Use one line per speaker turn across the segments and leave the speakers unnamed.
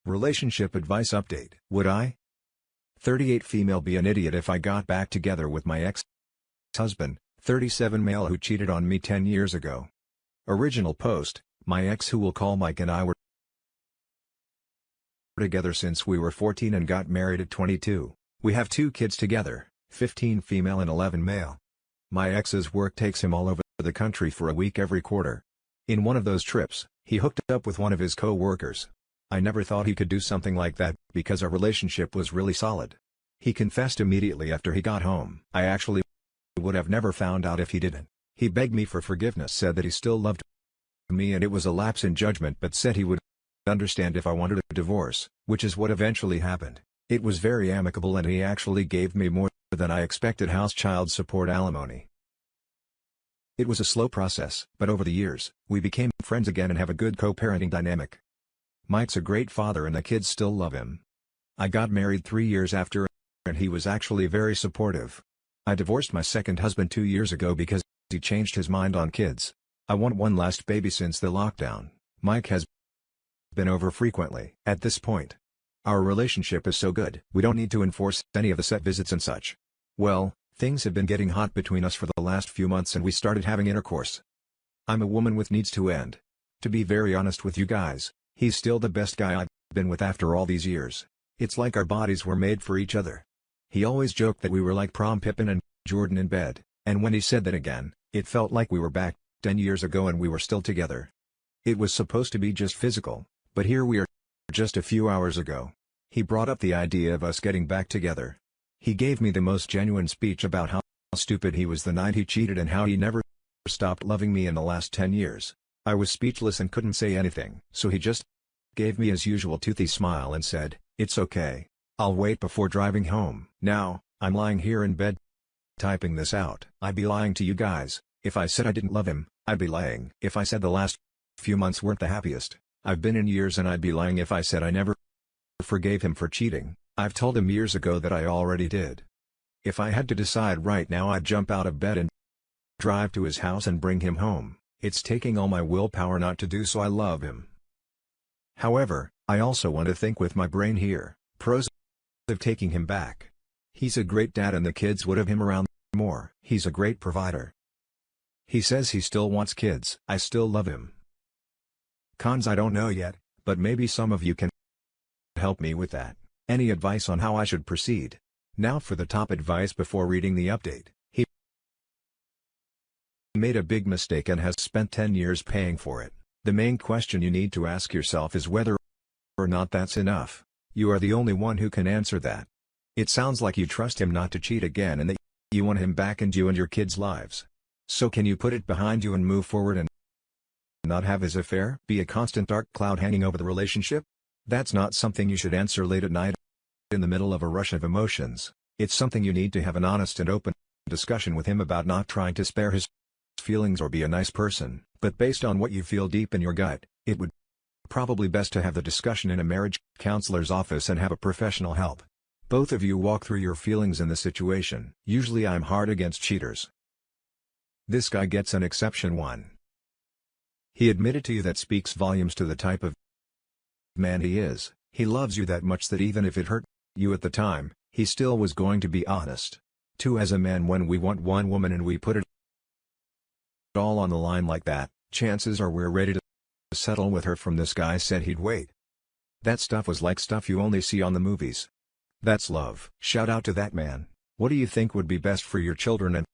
Relationship advice update. Would I? 38 female be an idiot if I got back together with my ex-husband, 37 male who cheated on me 10 years ago. Original post, my ex who we'll call Mike and I were together since we were 14 and got married at 22. We have 2 kids together, 15 female and 11 male. My ex's work takes him all over the country for a week every quarter. In one of those trips, he hooked up with one of his co-workers. I never thought he could do something like that because our relationship was really solid. He confessed immediately after he got home. I actually would have never found out if he didn't. He begged me for forgiveness, said that he still loved me and it was a lapse in judgment, but said he would understand if I wanted a divorce, which is what eventually happened. It was very amicable and he actually gave me more than I expected: house child support, alimony. It was a slow process, but over the years, we became friends again and have a good co-parenting dynamic. Mike's a great father and the kids still love him. I got married 3 years after, and he was actually very supportive. I divorced my second husband 2 years ago because he changed his mind on kids. I want one last baby since the lockdown. Mike has been over frequently. At this point, our relationship is so good, we don't need to enforce any of the set visits and such. Well, things have been getting hot between us for the last few months and we started having intercourse. I'm a woman with needs to end. To be very honest with you guys, he's still the best guy I've been with after all these years. It's like our bodies were made for each other. He always joked that we were like prom Pippin and Jordan in bed, and when he said that again, it felt like we were back 10 years ago and we were still together. It was supposed to be just physical, but here we are just a few hours ago. He brought up the idea of us getting back together. He gave me the most genuine speech about how stupid he was the night he cheated and how he never stopped loving me in the last 10 years. I was speechless and couldn't say anything, so he just gave me his usual toothy smile and said, "It's okay. I'll wait before driving home." Now, I'm lying here in bed typing this out. I'd be lying to you guys if I said I didn't love him. I'd be lying if I said the last few months weren't the happiest I've been in years, and I'd be lying if I said I never forgave him for cheating. I've told him years ago that I already did. If I had to decide right now, I'd jump out of bed and drive to his house and bring him home. It's taking all my willpower not to do so. I love him. However, I also want to think with my brain here. Pros of taking him back. He's a great dad and the kids would have him around more. He's a great provider. He says he still wants kids. I still love him. Cons I don't know yet, but maybe some of you can help me with that. Any advice on how I should proceed? Now for the top advice before reading the update. He made a big mistake and has spent 10 years paying for it. The main question you need to ask yourself is whether or not that's enough. You are the only one who can answer that. It sounds like you trust him not to cheat again and that you want him back in you and your kids' lives. So can you put it behind you and move forward and not have his affair be a constant dark cloud hanging over the relationship? That's not something you should answer late at night in the middle of a rush of emotions. It's something you need to have an honest and open discussion with him about, not trying to spare his feelings or be a nice person, but based on what you feel deep in your gut. It would probably best to have the discussion in a marriage counselor's office and have a professional help. Both of you walk through your feelings in the situation. Usually I'm hard against cheaters. This guy gets an exception. 1. He admitted to you. That speaks volumes to the type of man he is. He loves you that much that even if it hurt you at the time, he still was going to be honest. 2. As a man, when we want one woman and we put it all on the line like that, chances are we're ready to settle with her. From this guy said he'd wait. That stuff was like stuff you only see on the movies. That's love. Shout out to that man. What do you think would be best for your children and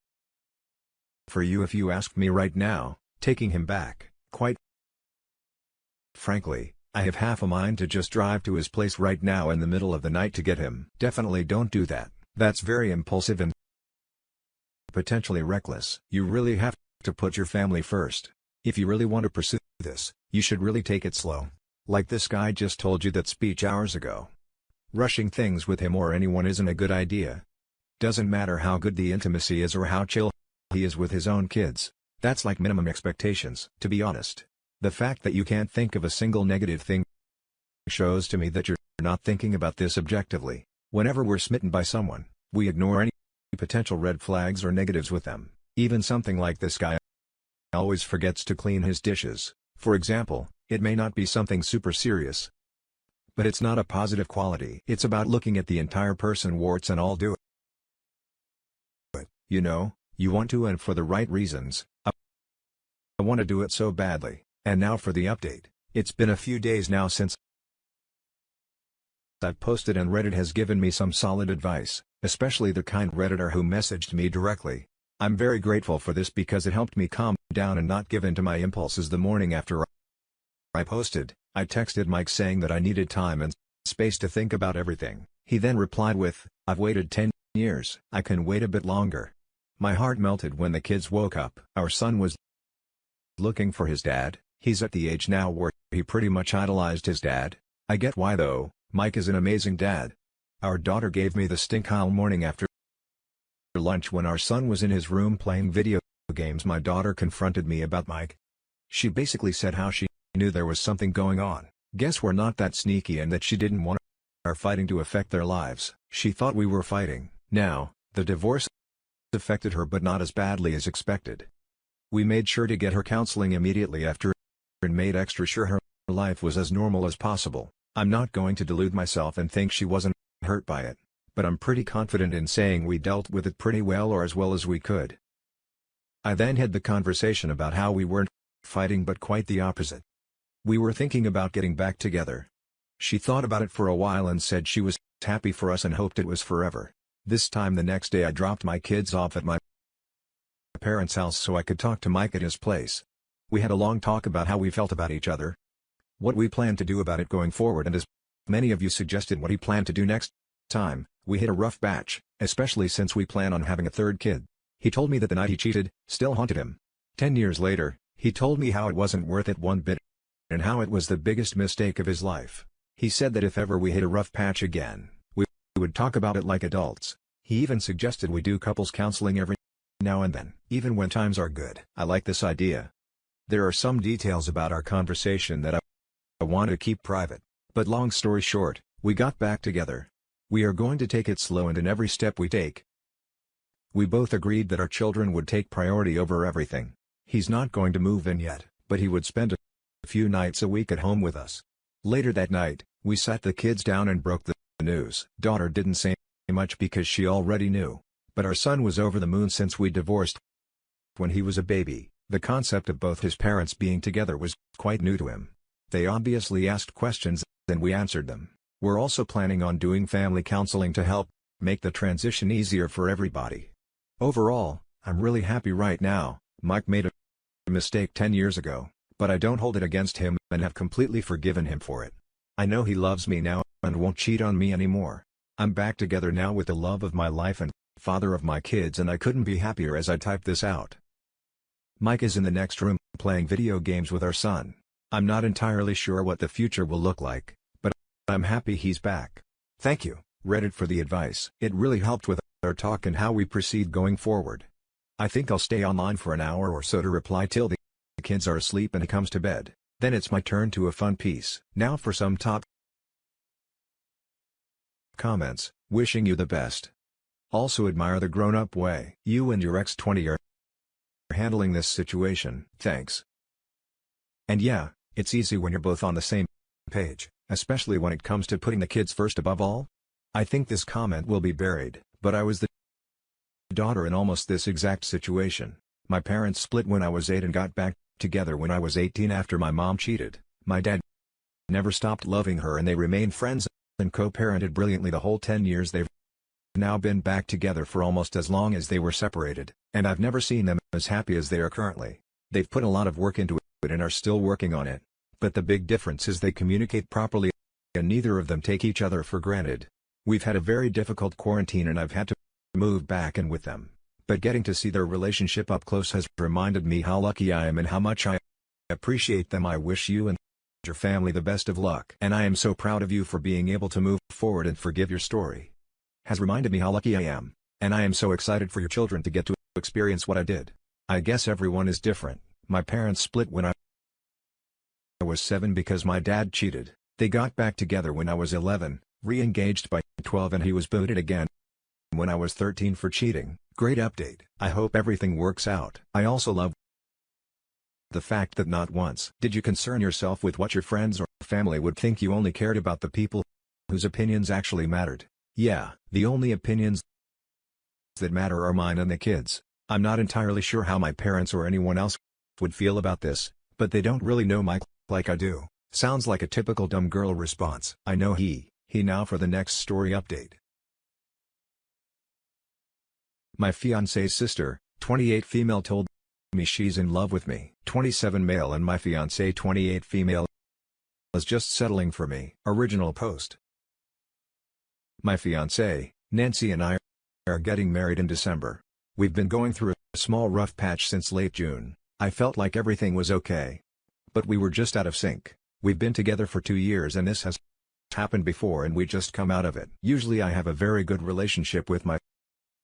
for you? If you ask me right now, taking him back. Quite frankly, I have half a mind to just drive to his place right now in the middle of the night to get him. Definitely don't do that. That's very impulsive and potentially reckless. You really have to put your family first. If you really want to pursue this, you should really take it slow. Like this guy just told you that speech hours ago. Rushing things with him or anyone isn't a good idea. Doesn't matter how good the intimacy is or how chill he is with his own kids. That's like minimum expectations. To be honest, the fact that you can't think of a single negative thing shows to me that you're not thinking about this objectively. Whenever we're smitten by someone, we ignore any potential red flags or negatives with them. Even something like this guy always forgets to clean his dishes. For example, it may not be something super serious, but it's not a positive quality. It's about looking at the entire person, warts and all. Do it. You know, you want to, and for the right reasons. I want to do it so badly. And now for the update. It's been a few days now since I've posted, and Reddit has given me some solid advice, especially the kind Redditor who messaged me directly. I'm very grateful for this because it helped me calm down and not give in to my impulses. The morning after I posted, I texted Mike saying that I needed time and space to think about everything. He then replied with, "I've waited 10 years. I can wait a bit longer." My heart melted when the kids woke up. Our son was looking for his dad. He's at the age now where he pretty much idolized his dad. I get why though. Mike is an amazing dad. Our daughter gave me the stink eye morning after lunch when our son was in his room playing video games. My daughter confronted me about Mike. She basically said how she knew there was something going on. Guess we're not that sneaky, and that she didn't want our fighting to affect their lives. She thought we were fighting. Now, the divorce affected her, but not as badly as expected. We made sure to get her counseling immediately after and made extra sure her life was as normal as possible. I'm not going to delude myself and think she wasn't hurt by it, but I'm pretty confident in saying we dealt with it pretty well, or as well as we could. I then had the conversation about how we weren't fighting, but quite the opposite. We were thinking about getting back together. She thought about it for a while and said she was happy for us and hoped it was forever. This time the next day I dropped my kids off at my parents' house so I could talk to Mike at his place. We had a long talk about how we felt about each other, what we plan to do about it going forward, and as many of you suggested what he planned to do next time, we hit a rough patch, especially since we plan on having a third kid. He told me that the night he cheated still haunted him. 10 years later, he told me how it wasn't worth it one bit, and how it was the biggest mistake of his life. He said that if ever we hit a rough patch again, we would talk about it like adults. He even suggested we do couples counseling every now and then, even when times are good. I like this idea. There are some details about our conversation that I want to keep private, but long story short, we got back together. We are going to take it slow, and in every step we take, we both agreed that our children would take priority over everything. He's not going to move in yet, but he would spend a few nights a week at home with us. Later that night, we sat the kids down and broke the news. Daughter didn't say much because she already knew, but our son was over the moon since we divorced when he was a baby. The concept of both his parents being together was quite new to him. They obviously asked questions, and we answered them. We're also planning on doing family counseling to help make the transition easier for everybody. Overall, I'm really happy right now. Mike made a mistake 10 years ago, but I don't hold it against him and have completely forgiven him for it. I know he loves me now and won't cheat on me anymore. I'm back together now with the love of my life and father of my kids, and I couldn't be happier as I type this out. Mike is in the next room playing video games with our son. I'm not entirely sure what the future will look like, but I'm happy he's back. Thank you, Reddit, for the advice. It really helped with our talk and how we proceed going forward. I think I'll stay online for an hour or so to reply till the kids are asleep and he comes to bed. Then it's my turn to a fun piece. Now for some top comments. Wishing you the best. Also admire the grown-up way you and your ex-20 are handling this situation. Thanks. And yeah, it's easy when you're both on the same page, especially when it comes to putting the kids first above all. I think this comment will be buried, but I was the daughter in almost this exact situation. My parents split when I was 8 and got back together when I was 18 after my mom cheated. My dad never stopped loving her, and they remained friends and co-parented brilliantly the whole 10 years they've now been back together, for almost as long as they were separated, and I've never seen them as happy as they are currently. They've put a lot of work into it and are still working on it, but the big difference is they communicate properly and neither of them take each other for granted. We've had a very difficult quarantine and I've had to move back in with them, but getting to see their relationship up close has reminded me how lucky I am and how much I appreciate them. I wish you and your family the best of luck, and I am so proud of you for being able to move forward and forgive. Your story has reminded me how lucky I am, and I am so excited for your children to get to experience what I did. I guess everyone is different. My parents split when I was 7 because my dad cheated. They got back together when I was 11, re-engaged by 12, and he was booted again when I was 13 for cheating. Great update. I hope everything works out. I also love The fact that not once did you concern yourself with what your friends or family would think. You only cared about the people whose opinions actually mattered. Yeah, the only opinions that matter are mine and the kids. I'm not entirely sure how my parents or anyone else would feel about this, but they don't really know Mike like I do. Sounds like a typical dumb girl response. I know he now for the next story update. My fiancé's sister, 28 female, told me she's in love with me. 27 male, and my fiancé, 28 female, is just settling for me. Original post. My fiancé, Nancy, and I are getting married in December. We've been going through a small rough patch since late June. I felt like everything was okay, but we were just out of sync. We've been together for 2 years and this has happened before and we just come out of it. Usually I have a very good relationship with my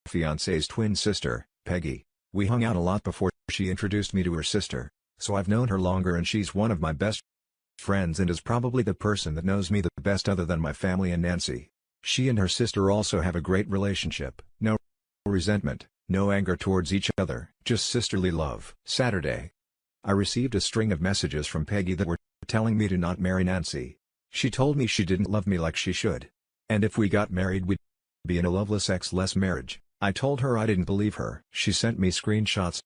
fiancé's twin sister, Peggy. We hung out a lot before she introduced me to her sister, so I've known her longer and she's one of my best friends and is probably the person that knows me the best other than my family and Nancy. She and her sister also have a great relationship. No resentment, no anger towards each other, just sisterly love. Saturday, I received a string of messages from Peggy that were telling me to not marry Nancy. She told me she didn't love me like she should, and if we got married we'd be in a loveless ex-less marriage. I told her I didn't believe her. She sent me screenshots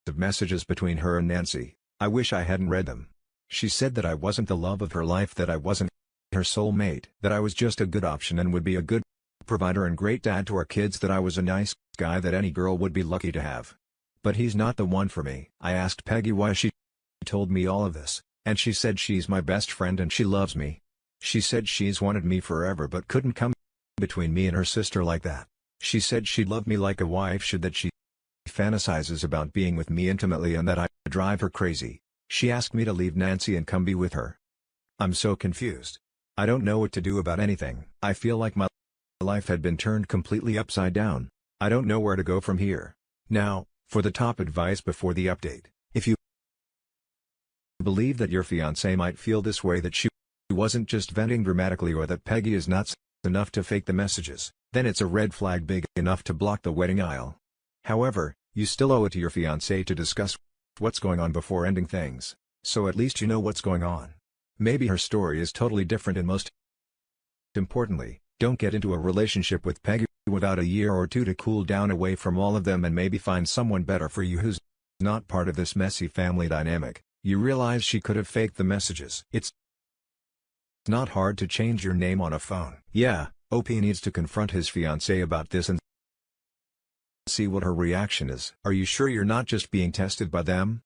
of messages between her and Nancy. I wish I hadn't read them. She said that I wasn't the love of her life, that I wasn't her soulmate, that I was just a good option and would be a good provider and great dad to our kids, that I was a nice guy that any girl would be lucky to have. But he's not the one for me. I asked Peggy why she told me all of this, and she said she's my best friend and she loves me. She said she's wanted me forever but couldn't come between me and her sister like that. She said she'd love me like a wife should, that she fantasizes about being with me intimately and that I drive her crazy. She asked me to leave Nancy and come be with her. I'm so confused. I don't know what to do about anything. I feel like my life had been turned completely upside down. I don't know where to go from here. Now, for the top advice before the update. If you believe that your fiancé might feel this way, that she wasn't just venting dramatically, or that Peggy is nuts enough to fake the messages, then it's a red flag big enough to block the wedding aisle. However, you still owe it to your fiancé to discuss what's going on before ending things, so at least you know what's going on. Maybe her story is totally different, and most importantly, don't get into a relationship with Peggy without a year or two to cool down away from all of them and maybe find someone better for you who's not part of this messy family dynamic. You realize she could have faked the messages. It's not hard to change your name on a phone. Yeah, OP needs to confront his fiancé about this and see what her reaction is. Are you sure you're not just being tested by them?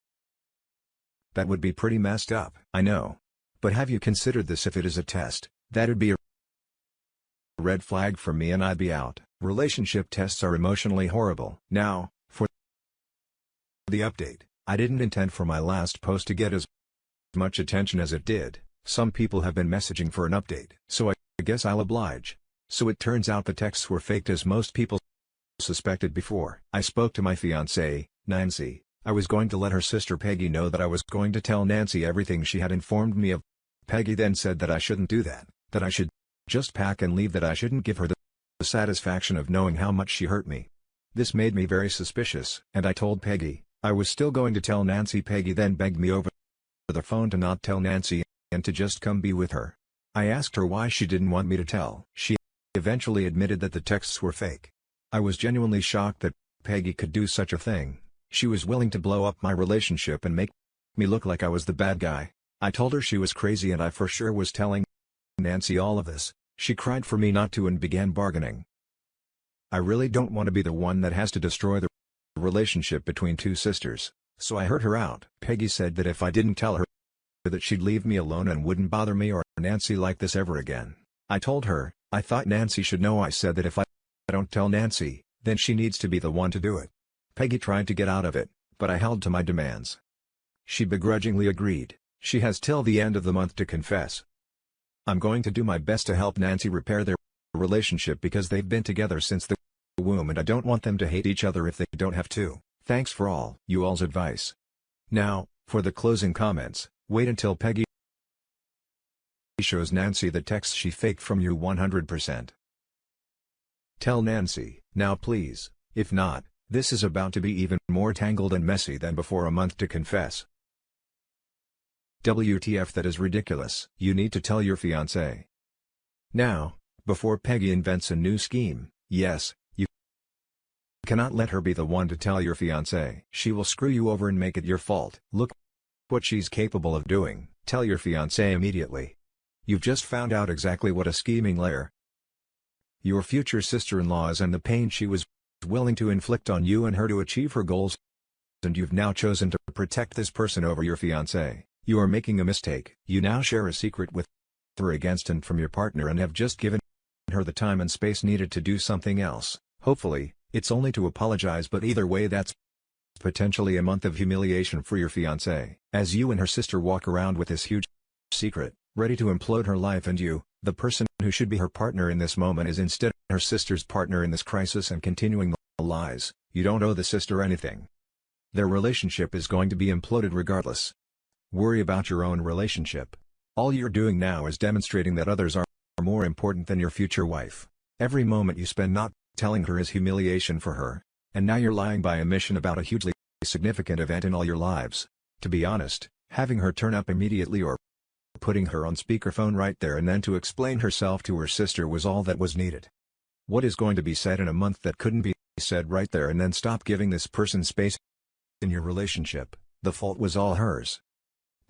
That would be pretty messed up. I know. But have you considered this? If it is a test, that'd be a red flag for me and I'd be out. Relationship tests are emotionally horrible. Now, for the update. I didn't intend for my last post to get as much attention as it did. Some people have been messaging for an update, so I guess I'll oblige. So it turns out the texts were faked, as most people suspected before. I spoke to my fiancée, Nancy. I was going to let her sister Peggy know that I was going to tell Nancy everything she had informed me of. Peggy then said that I shouldn't do that, that I should just pack and leave, that I shouldn't give her the satisfaction of knowing how much she hurt me. This made me very suspicious, and I told Peggy I was still going to tell Nancy. Peggy then begged me over the phone to not tell Nancy and to just come be with her. I asked her why she didn't want me to tell. She eventually admitted that the texts were fake. I was genuinely shocked that Peggy could do such a thing. She was willing to blow up my relationship and make me look like I was the bad guy. I told her she was crazy and I for sure was telling Nancy all of this. She cried for me not to and began bargaining. I really don't want to be the one that has to destroy the relationship between two sisters, so I heard her out. Peggy said that if I didn't tell her, that she'd leave me alone and wouldn't bother me or Nancy like this ever again. I told her I thought Nancy should know. I said that if I don't tell Nancy, then she needs to be the one to do it. Peggy tried to get out of it, but I held to my demands. She begrudgingly agreed. She has till the end of the month to confess. I'm going to do my best to help Nancy repair their relationship because they've been together since the womb and I don't want them to hate each other if they don't have to. Thanks for all you all's advice. Now, for the closing comments, wait until Peggy shows Nancy the text she faked from you 100%. Tell Nancy, now please. If not, this is about to be even more tangled and messy than before. A month to confess. WTF, that is ridiculous. You need to tell your fiancé now, before Peggy invents a new scheme. Yes, you cannot let her be the one to tell your fiancé. She will screw you over and make it your fault. Look what she's capable of doing. Tell your fiancé immediately. You've just found out exactly what a scheming liar your future sister-in-law is and the pain she was willing to inflict on you and her to achieve her goals. And you've now chosen to protect this person over your fiancé. You are making a mistake. You now share a secret with her against and from your partner and have just given her the time and space needed to do something else. Hopefully, it's only to apologize, but either way that's potentially a month of humiliation for your fiancé. As you and her sister walk around with this huge secret, ready to implode her life, and you, the person who should be her partner in this moment, is instead her sister's partner in this crisis and continuing the lies. You don't owe the sister anything. Their relationship is going to be imploded regardless. Worry about your own relationship. All you're doing now is demonstrating that others are more important than your future wife. Every moment you spend not telling her is humiliation for her. And now you're lying by omission about a hugely significant event in all your lives. To be honest, having her turn up immediately or putting her on speakerphone right there and then to explain herself to her sister was all that was needed. What is going to be said in a month that couldn't be said right there and then? Stop giving this person space in your relationship. The fault was all hers.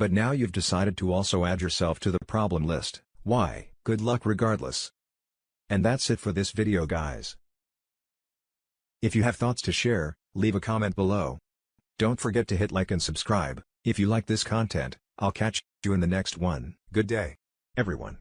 But now you've decided to also add yourself to the problem list. Why? Good luck regardless. And that's it for this video, guys. If you have thoughts to share, leave a comment below. Don't forget to hit like and subscribe. If you like this content, I'll catch you in the next one. Good day, everyone.